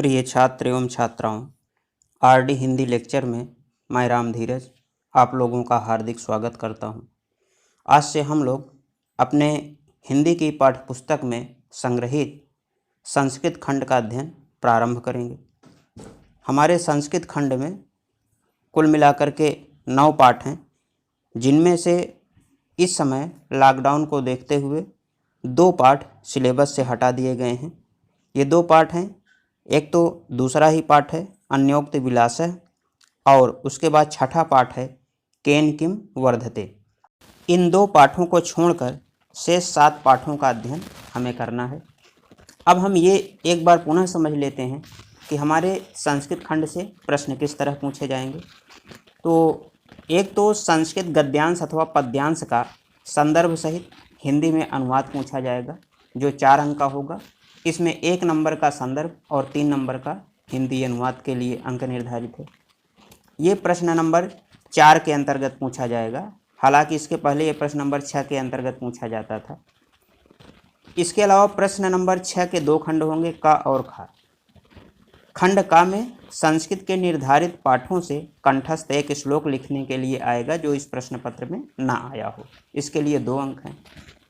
प्रिय छात्र एवं छात्राओं, आरडी हिंदी लेक्चर में मैं राम धीरज आप लोगों का हार्दिक स्वागत करता हूं। आज से हम लोग अपने हिंदी की पाठ्यपुस्तक में संग्रहित संस्कृत खंड का अध्ययन प्रारंभ करेंगे। हमारे संस्कृत खंड में कुल मिलाकर के 9 पाठ हैं, जिनमें से इस समय लॉकडाउन को देखते हुए 2 पाठ सिलेबस से हटा दिए गए हैं। ये 2 पाठ हैं, एक तो दूसरा ही पाठ है अन्योक्त विलासः और उसके बाद छठा पाठ है केन किम वर्धते। इन 2 पाठों को छोड़कर शेष 7 पाठों का अध्ययन हमें करना है। अब हम ये एक बार पुनः समझ लेते हैं कि हमारे संस्कृत खंड से प्रश्न किस तरह पूछे जाएंगे। तो एक तो संस्कृत गद्यांश अथवा पद्यांश का संदर्भ सहित हिंदी में अनुवाद पूछा जाएगा, जो 4 अंक का होगा। इसमें 1 नंबर का संदर्भ और 3 नंबर का हिंदी अनुवाद के लिए अंक निर्धारित है। ये प्रश्न नंबर 4 के अंतर्गत पूछा जाएगा। हालांकि इसके पहले ये प्रश्न नंबर 6 के अंतर्गत पूछा जाता था। इसके अलावा प्रश्न नंबर 6 के 2 खंड होंगे, का और खा। खंड का में संस्कृत के निर्धारित पाठों से कंठस्थ एक श्लोक लिखने के लिए आएगा, जो इस प्रश्न पत्र में ना आया हो। इसके लिए 2 अंक हैं।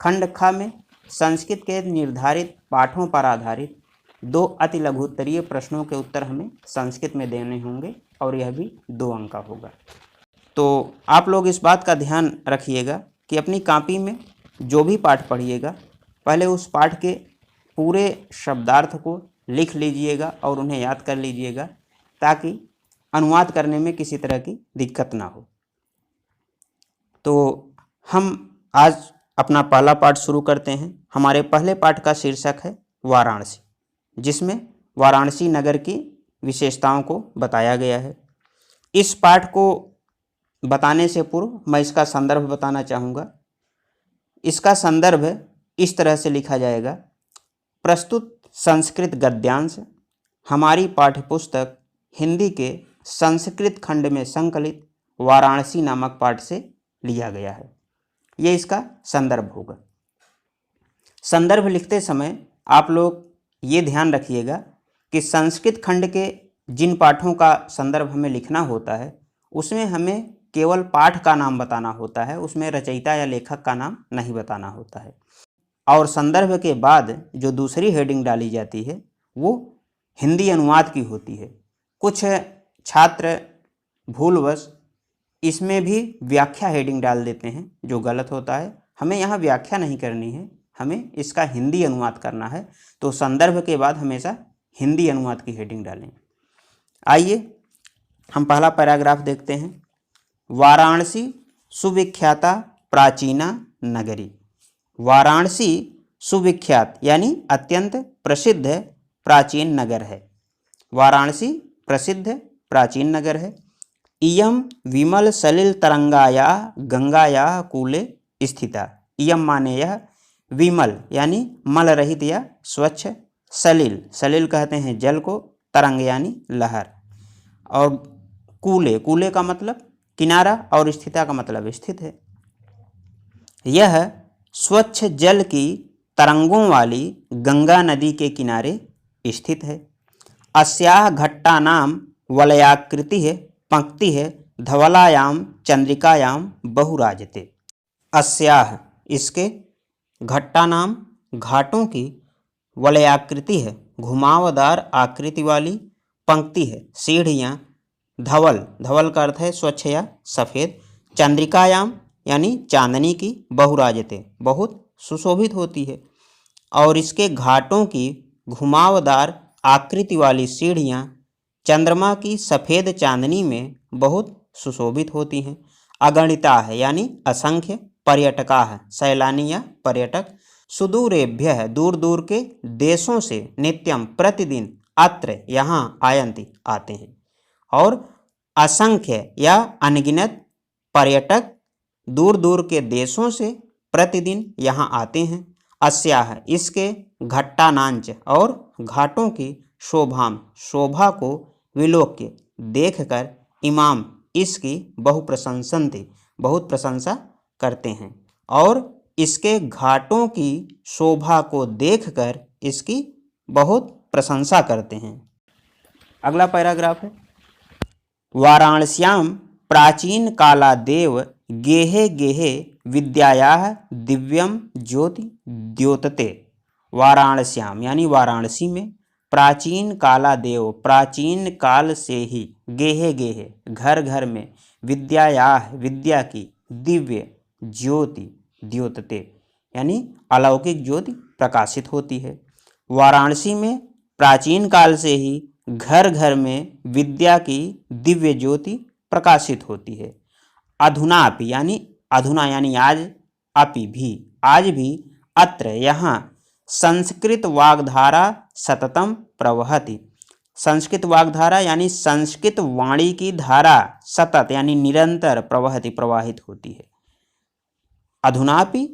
खंड खा में संस्कृत के निर्धारित पाठों पर आधारित 2 अति लघु उत्तरीय प्रश्नों के उत्तर हमें संस्कृत में देने होंगे और यह भी 2 अंक का होगा। तो आप लोग इस बात का ध्यान रखिएगा कि अपनी कॉपी में जो भी पाठ पढ़िएगा, पहले उस पाठ के पूरे शब्दार्थ को लिख लीजिएगा और उन्हें याद कर लीजिएगा, ताकि अनुवाद करने में किसी तरह की दिक्कत ना हो। तो हम आज अपना पहला पाठ शुरू करते हैं। हमारे पहले पाठ का शीर्षक है वाराणसी, जिसमें वाराणसी नगर की विशेषताओं को बताया गया है। इस पाठ को बताने से पूर्व मैं इसका संदर्भ बताना चाहूँगा। इसका संदर्भ इस तरह से लिखा जाएगा: प्रस्तुत संस्कृत गद्यांश हमारी पाठ्यपुस्तक हिंदी के संस्कृत खंड में संकलित वाराणसी नामक पाठ से लिया गया है। ये इसका संदर्भ होगा। संदर्भ लिखते समय आप लोग ये ध्यान रखिएगा कि संस्कृत खंड के जिन पाठों का संदर्भ हमें लिखना होता है, उसमें हमें केवल पाठ का नाम बताना होता है, उसमें रचयिता या लेखक का नाम नहीं बताना होता है। और संदर्भ के बाद जो दूसरी हेडिंग डाली जाती है वो हिंदी अनुवाद की होती है। कुछ छात्र भूलवश इसमें भी व्याख्या हेडिंग डाल देते हैं, जो गलत होता है। हमें यहाँ व्याख्या नहीं करनी है, हमें इसका हिंदी अनुवाद करना है। तो संदर्भ के बाद हमेशा हिंदी अनुवाद की हेडिंग डालें। आइए हम पहला पैराग्राफ देखते हैं। वाराणसी सुविख्याता प्राचीना नगरी। वाराणसी सुविख्यात यानी अत्यंत प्रसिद्ध प्राचीन नगर है। वाराणसी प्रसिद्ध प्राचीन नगर है। इयम विमल सलिल तरंगाया गंगाया कूले स्थिता। इयम माने यह, विमल यानी मल रहित या स्वच्छ, सलिल, सलिल कहते हैं जल को, तरंग यानी लहर, और कूले, कूले का मतलब किनारा और स्थिता का मतलब स्थित है। यह स्वच्छ जल की तरंगों वाली गंगा नदी के किनारे स्थित है। अस्याह घट्टा नाम वलयाकृति है, पंक्ति है, धवलायाम चंद्रिकायाम बहुराजते। अस्याह इसके, घट्टा नाम घाटों की, वलयाकृति है घुमावदार आकृति वाली, पंक्ति है सीढ़ियाँ, धवल, धवल का अर्थ है स्वच्छ या सफ़ेद, चंद्रिकायाम यानी चांदनी की, बहुराजते बहुत सुशोभित होती है। और इसके घाटों की घुमावदार आकृति वाली सीढ़ियाँ चंद्रमा की सफ़ेद चांदनी में बहुत सुशोभित होती हैं। अगणिता है यानी असंख्य, पर्यटका है सैलानी या पर्यटक, सुदूरेभ्य दूर दूर के देशों से, नित्यम प्रतिदिन, अत्र यहाँ आयन्ति आते हैं। और असंख्य या अनगिनत पर्यटक दूर दूर के देशों से प्रतिदिन यहाँ आते हैं। अस्याह इसके, घट्टानांच और घाटों की, शोभाम शोभा को, विलोक्य देखकर, इमाम इसकी, बहुप्रशंसन्ति बहुत प्रशंसा करते हैं। और इसके घाटों की शोभा को देखकर इसकी बहुत प्रशंसा करते हैं। अगला पैराग्राफ है, वाराणस्यां प्राचीन कालादेव गेहे गेहे विद्यायाः दिव्यम ज्योति द्योतते। वाराणस्याम यानी वाराणसी में, प्राचीन कालादेव प्राचीन काल से ही, गेहे गेहे घर घर में, विद्यायाः विद्या की, दिव्य ज्योति द्योतते यानी अलौकिक ज्योति प्रकाशित होती है। वाराणसी में प्राचीन काल से ही घर घर में विद्या की दिव्य ज्योति प्रकाशित होती है। अधुनापि यानी अधुना यानी आज, अपि भी आज भी, अत्र यहाँ, संस्कृत वाग्धारा सततम प्रवहति। संस्कृत वाग्धारा यानी संस्कृत वाणी की धारा सतत यानी निरंतर प्रवहति प्रवाहित होती है। अधुनापि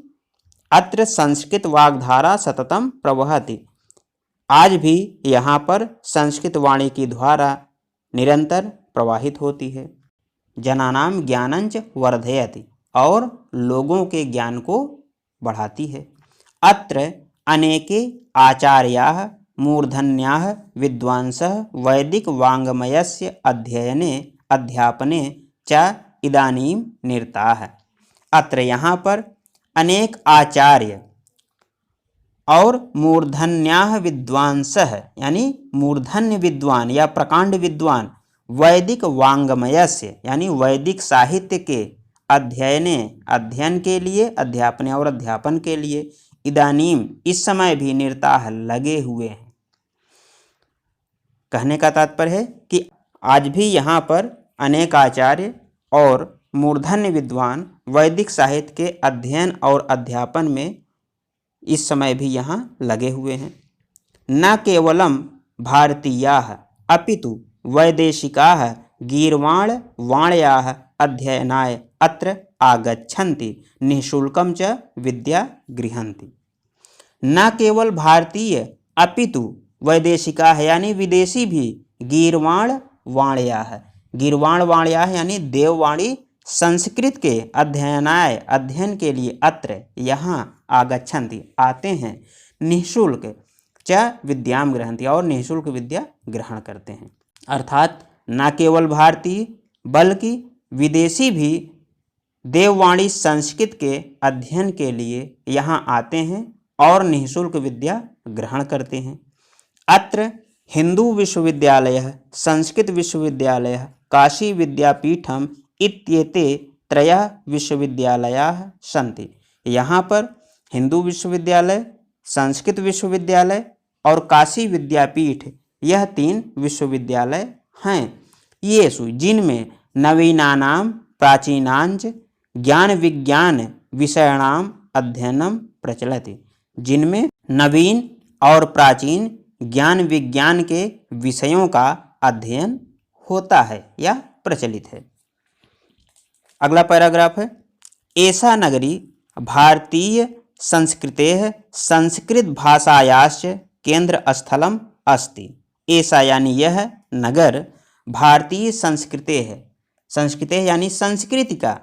अत्र संस्कृत वाग्धारा सततम प्रवहति, आज भी यहाँ पर संस्कृत वाणी की धारा निरंतर प्रवाहित होती है। जनानाम ज्ञानंच वर्धयति, और लोगों के ज्ञान को बढ़ाती है। अत्र अनेके आचार्याः मूर्धन्याः विद्वांसः वैदिक वाङ्मयस्य अध्ययने अध्यापने च इदानीं निरताः। अत्र यहाँ पर अनेक आचार्य और मूर्धन्याः विद्वांसः यानी मूर्धन्य विद्वान या प्रकांड विद्वान, वैदिक वाङ्मयस्य यानी वैदिक साहित्य के, अध्ययन के लिए, अध्यापन और अध्यापन के लिए, इदानीम इस समय भी, निरताः लगे हुए हैं। कहने का तात्पर्य है कि आज भी यहाँ पर अनेक आचार्य और मूर्धन्य विद्वान वैदिक साहित्य के अध्ययन और अध्यापन में इस समय भी यहाँ लगे हुए हैं। न केवलम भारतीयाः अपितु वैदेशिकाः गीर्वाण वाण्याः अध्ययनाय अत्र आगच्छन्ति निःशुल्कं च विद्या गृह्णन्ति। न केवल भारतीय अपितु वैदेशिकाः यानी विदेशी भी, गीर्वाण वाण्याः, गीर्वाण वाण्याः यानी देववाणी संस्कृत के अध्ययनाय अध्ययन के लिए, अत्र यहाँ, आगच्छन्ति आते हैं, निःशुल्क च विद्याम गृह्णन्ति और निःशुल्क विद्या ग्रहण करते हैं। अर्थात न केवल भारतीय बल्कि विदेशी भी देववाणी संस्कृत के अध्ययन के लिए यहाँ आते हैं और निःशुल्क विद्या ग्रहण करते हैं। अत्र हिंदू विश्वविद्यालयः, संस्कृत विश्वविद्यालयः, काशी विद्यापीठम इत्येते त्रयः विश्वविद्यालयाः सन्ति। यहाँ पर हिंदू विश्वविद्यालय, संस्कृत विश्वविद्यालय और काशी विद्यापीठ, यह 3 विश्वविद्यालय हैं। येषु जिनमें नवीनानां प्राचीनांच ज्ञान विज्ञान विषयाणाम अध्ययनम प्रचलति, जिनमें नवीन और प्राचीन ज्ञान विज्ञान के विषयों का अध्ययन होता है या प्रचलित है। अगला पैराग्राफ है, एषा नगरी भारतीय संस्कृतेः संस्कृत भाषायाश्च केंद्र स्थलम अस्ति। ऐसा यानी यह नगर भारतीय संस्कृतेः, संस्कृतेः यानी संस्कृति का,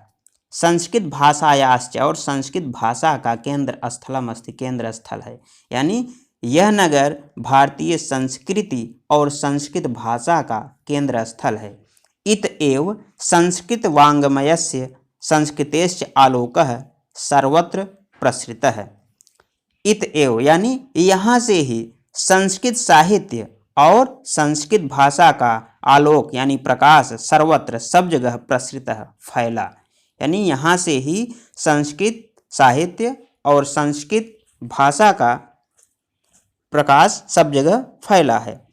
संस्कृत भाषायाश्च और संस्कृत भाषा का केंद्र स्थलम अस्ति, केंद्र स्थल है। यानी यह नगर भारतीय संस्कृति और संस्कृत भाषा का केंद्र स्थल है। इत एव संस्कृत वाङ्मयस्य संस्कृतेश्च आलोकः सर्वत्र प्रसृतः। इत एव यानी यहाँ से ही संस्कृत साहित्य और संस्कृत भाषा का आलोक यानी प्रकाश सर्वत्र सब जगह प्रसृतः फैला, यानी यहाँ से ही संस्कृत साहित्य और संस्कृत भाषा का प्रकाश सब जगह फैला है।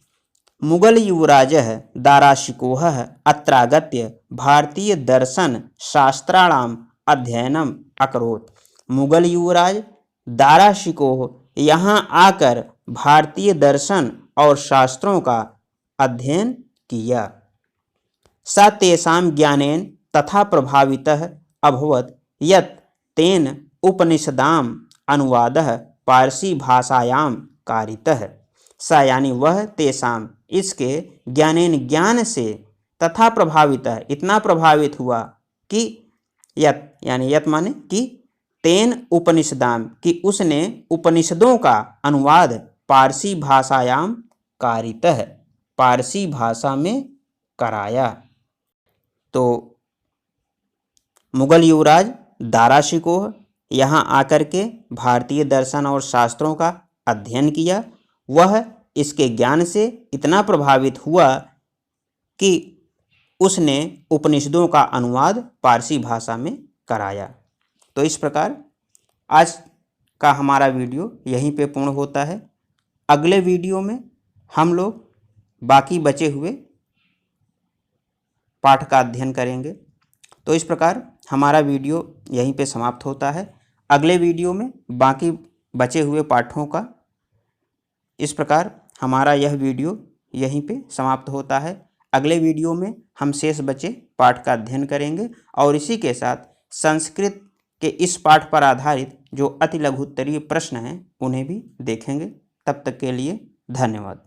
मुगल युवराजः दाराशिकोहः अत्रागत्य भारतीय दर्शन शास्त्राणाम अध्ययनम अकरोत्। मुगल युवराज दाराशिकोह यहाँ आकर भारतीय दर्शन और शास्त्रों का अध्ययन किया। स तेषां ज्ञानेन तथा प्रभावितः अभवत् यत् तेन उपनिषदाम् अनुवादः पारसी भाषायां कारितः। स यानी वह, तेषां इसके, ज्ञानेन ज्ञान से, तथा प्रभावितः इतना प्रभावित हुआ कि, यत् यानी यत् माने कि, तेन उपनिषदाम कि उसने उपनिषदों का अनुवाद पारसी भाषायाम कारितः पारसी भाषा में कराया। तो मुगल युवराज दारा शिकोह यहाँ आकर के भारतीय दर्शन और शास्त्रों का अध्ययन किया। वह इसके ज्ञान से इतना प्रभावित हुआ कि उसने उपनिषदों का अनुवाद पारसी भाषा में कराया। तो इस प्रकार आज का हमारा वीडियो यहीं पे पूर्ण होता है। अगले वीडियो में हम लोग बाकी बचे हुए पाठ का अध्ययन करेंगे। तो इस प्रकार हमारा वीडियो यहीं पे समाप्त होता है। अगले वीडियो में बाकी बचे हुए पाठों का, इस प्रकार हमारा यह वीडियो यहीं पे समाप्त होता है। अगले वीडियो में हम शेष बचे पाठ का अध्ययन करेंगे और इसी के साथ संस्कृत के इस पाठ पर आधारित जो अति लघु उत्तरीय प्रश्न हैं उन्हें भी देखेंगे। तब तक के लिए धन्यवाद।